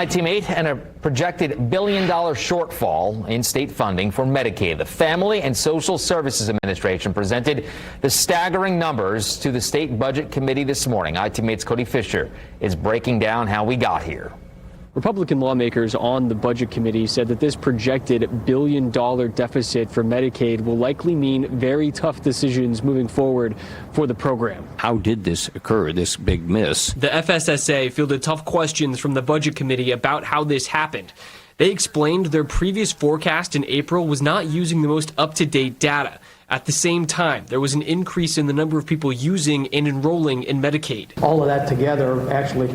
Team 8 and a projected $1 billion shortfall in state funding for Medicaid. The Family and Social Services Administration presented the staggering numbers to the State Budget Committee this morning. Team 8's Cody Fisher is breaking down how we got here. Republican lawmakers on the Budget Committee said that this projected $1 billion deficit for Medicaid will likely mean very tough decisions moving forward for the program. How did this occur, this big miss? The FSSA fielded tough questions from the Budget Committee about how this happened. They explained their previous forecast in April was not using the most up-to-date data. At the same time, there was an increase in the number of people using and enrolling in Medicaid. All of that together actually,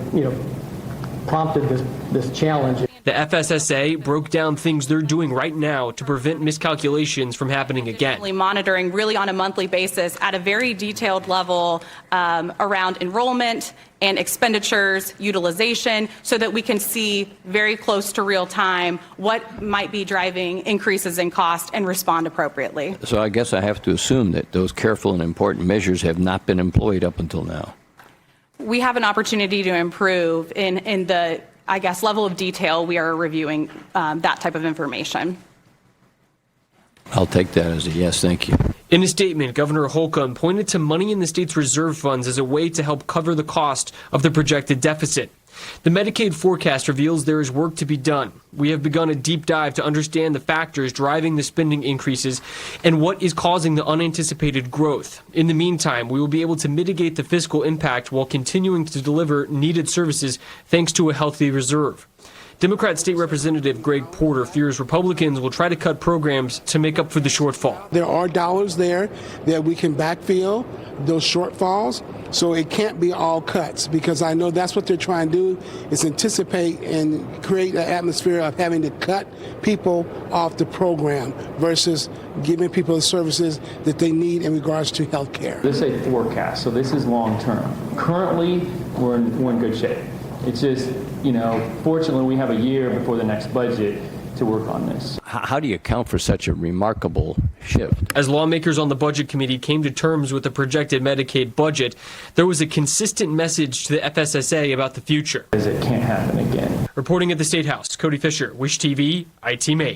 prompted this challenge. The FSSA broke down things they're doing right now to prevent miscalculations from happening again. Monitoring really on a monthly basis at a very detailed level around enrollment and expenditures, utilization, so that we can see very close to real time what might be driving increases in cost and respond appropriately. So I guess I have to assume that those careful and important measures have not been employed up until now. We have an opportunity to improve in the, level of detail we are reviewing that type of information. I'll take that as a yes, thank you. In a statement, Governor Holcomb pointed to money in the state's reserve funds as a way to help cover the cost of the projected deficit. The Medicaid forecast reveals there is work to be done. We have begun a deep dive to understand the factors driving the spending increases and what is causing the unanticipated growth. In the meantime, we will be able to mitigate the fiscal impact while continuing to deliver needed services thanks to a healthy reserve. Democrat State Representative Greg Porter fears Republicans will try to cut programs to make up for the shortfall. There are dollars there that we can backfill those shortfalls, so it can't be all cuts, because I know that's what they're trying to do, is anticipate and create an atmosphere of having to cut people off the program versus giving people the services that they need in regards to health care. This is a forecast, so this is long term. Currently, we're in good shape. It's just, fortunately, we have a year before the next budget to work on this. How do you account for such a remarkable shift? As lawmakers on the Budget Committee came to terms with the projected Medicaid budget, there was a consistent message to the FSSA about the future. It can't happen again. Reporting at the State House, Cody Fisher, Wish TV, Team 8.